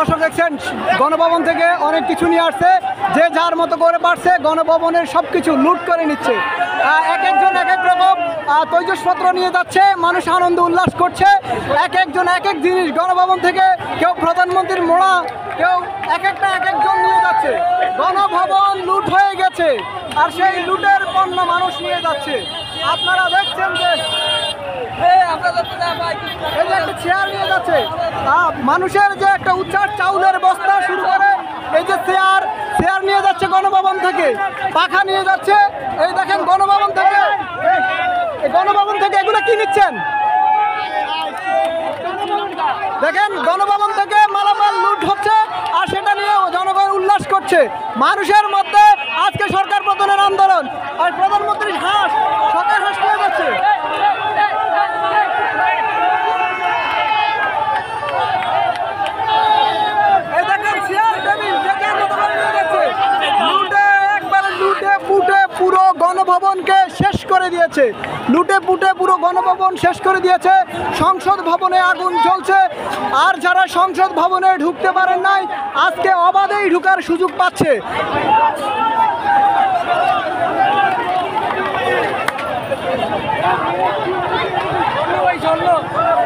দর্শক দেখছেন গণভবন থেকে অনেক কিছু নিয়ে আসছে, যে যার মতো করে পারছে গণভবনের সব কিছু লুট করে নিচ্ছে। এক একজন এক এক রকম তৈজসপত্র নিয়ে যাচ্ছে, মানুষ আনন্দ উল্লাস করছে। এক একজন এক এক জিনিস গণভবন থেকে, কেউ প্রধানমন্ত্রীর মোড়া, কেউ এক একজন নিয়ে যাচ্ছে। গণভবন লুট হয়ে গেছে আর সেই লুটের পণ্য মানুষ নিয়ে যাচ্ছে। আপনারা দেখছেন যে একটা চেয়ার নিয়ে যাচ্ছে, মানুষের যে একটা উচ্চার চাউলের বস্তা শুরু করে এই যে চেয়ার নিয়ে যাচ্ছে গণভবন থেকে, পাখা নিয়ে যাচ্ছে। এই দেখেন গণভবন থেকে এগুলো কি নিচ্ছেন, দেখেন গণভবন থেকে মালামাল লুট হচ্ছে আর সেটা নিয়ে জনগণ উল্লাস করছে। মানুষের মধ্যে আজকে সরকার পতনের আন্দোলন, আর প্রধানমন্ত্রীর হাঁস সরকার হাঁস নিয়ে যাচ্ছে। পুরো গণভবনকে শেষ করে দিয়েছে, লুটে পুটে পুরো গণভবন শেষ করে দিয়েছে। সংসদ ভবনে আগুন জ্বলছে, আর যারা সংসদ ভবনে ঢুকতে পারেন নাই আজকে অবাধেই ঢুকার সুযোগ পাচ্ছে।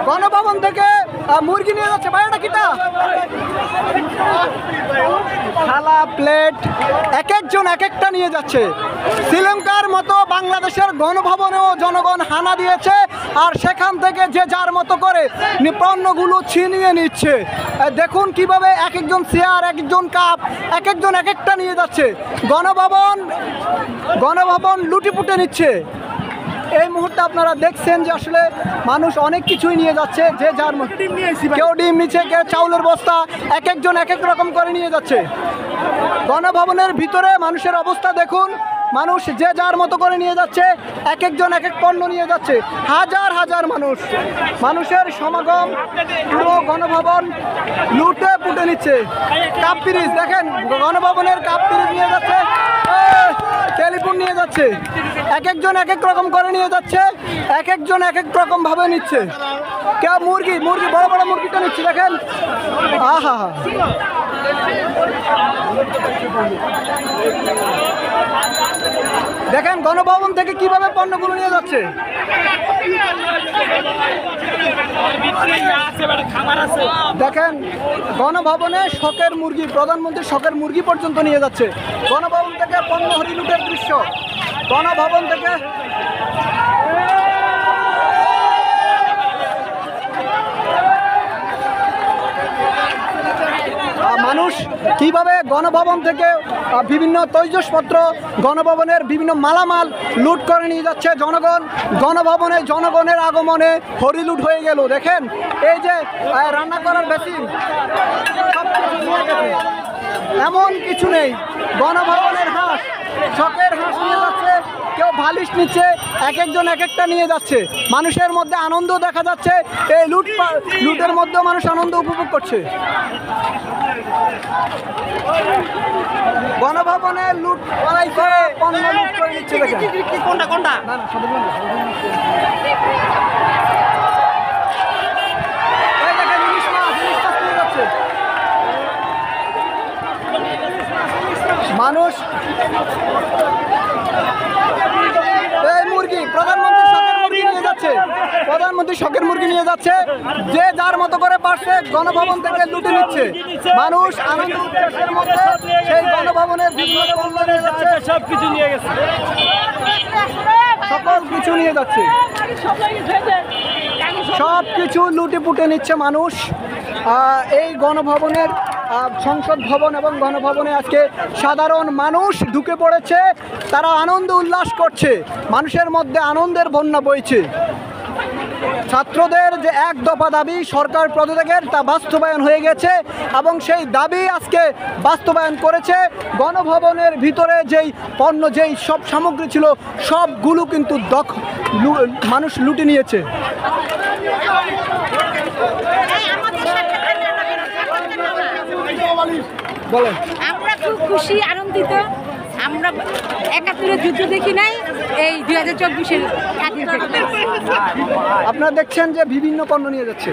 গণভবন থেকে মুরগি নিয়ে যাচ্ছে, ভাইটা কিটা থালা প্লেট এক একজন এক একটা নিয়ে যাচ্ছে। শ্রীলঙ্কার মতো বাংলাদেশের গণভবনেও জনগণ হানা দিয়েছে, আর সেখান থেকে যে যার মতো করে পণ্যগুলো ছিনিয়ে নিচ্ছে। দেখুন কিভাবে এক একজন চেয়ার, এক একজন কাপ, এক একজন এক একটা নিয়ে যাচ্ছে। গণভবন লুটিপুটে নিচ্ছে। এই মুহূর্তে আপনারা দেখছেন যে আসলে মানুষ অনেক কিছুই নিয়ে যাচ্ছে, যে যার কেউ ডিম নিচ্ছে, কেউ চাউলের বস্তা, এক একজন এক এক রকম করে নিয়ে যাচ্ছে। গণভবনের ভিতরে মানুষের অবস্থা দেখুন, মানুষ যে যার মতো করে নিয়ে যাচ্ছে, এক একজন এক এক পণ্য নিয়ে যাচ্ছে। হাজার হাজার মানুষের সমাগম, পুরো গণভবন লুটে পুটে নিচ্ছে। কাপ পিরিজ দেখেন, গণভবনের কাপ পিরিজ নিয়ে যাচ্ছে, টেলিফোন নিয়ে যাচ্ছে, এক একজন এক এক রকম করে নিয়ে যাচ্ছে, এক একজন এক এক রকম ভাবে নিচ্ছে। কেউ মুরগি বড় বড় মুরগিটা নিচ্ছে, দেখেন আহা দেখেন গণভবন থেকে কিভাবে পণ্যগুলো নিয়ে যাচ্ছে। দেখেন গণভবনে শখের মুরগি, প্রধানমন্ত্রীর শখের মুরগি পর্যন্ত নিয়ে যাচ্ছে। গণভবন থেকে পণ্য হরিলুটের দৃশ্য, গণভবন থেকে মানুষ কিভাবে গণভবন থেকে বিভিন্ন তৈজসপত্র, গণভবনের বিভিন্ন মালামাল লুট করে নিয়ে যাচ্ছে। জনগণের আগমনে হরিলুট হয়ে গেল। দেখেন এই যে রান্না করার বেসিন, এমন কিছু নেই। গণভবনের হাঁস, শখের হাঁস নিয়ে যাচ্ছে, কেউ বালিশ নিচ্ছে, এক একজন এক একটা নিয়ে যাচ্ছে। মানুষের মধ্যে আনন্দ দেখা যাচ্ছে, এই লুটের মধ্যেও মানুষ আনন্দ উপভোগ করছে। গণভবনে লুট করাইছে, পণ্য লুট করে নিচ্ছে। কোনটা না মানুষ এই মুরগি, প্রধানমন্ত্রী শখের মুরগি নিয়ে যাচ্ছে, যে যার মতো করে পারছে গণভবন থেকে লুটে নিচ্ছে। মানুষ আনন্দ উল্লাসের মধ্যে সেই গণভবনের সবকিছু নিয়ে গেছে, সকল কিছু নিয়ে যাচ্ছে, সব কিছু লুটে পুটে নিচ্ছে মানুষ। এই গণভবনের সংসদ ভবন এবং গণভবনে আজকে সাধারণ মানুষ ঢুকে পড়েছে, তারা আনন্দ উল্লাস করছে, মানুষের মধ্যে আনন্দের বন্যা বইছে। ছাত্রদের যে এক দফা দাবি সরকার পদত্যাগের, তা বাস্তবায়ন হয়ে গেছে এবং সেই দাবি আজকে বাস্তবায়ন করেছে। গণভবনের ভিতরে যেই পণ্য, যেই সব সামগ্রী ছিল সবগুলো কিন্তু মানুষ লুটে নিয়েছে। বলেন, আমরা খুব খুশি, আনন্দিত। আমরা ৭১-এর যুদ্ধ দেখি নাই, এই ২০২৪-এর। আপনারা দেখছেন যে বিভিন্ন পণ্য নিয়ে যাচ্ছে।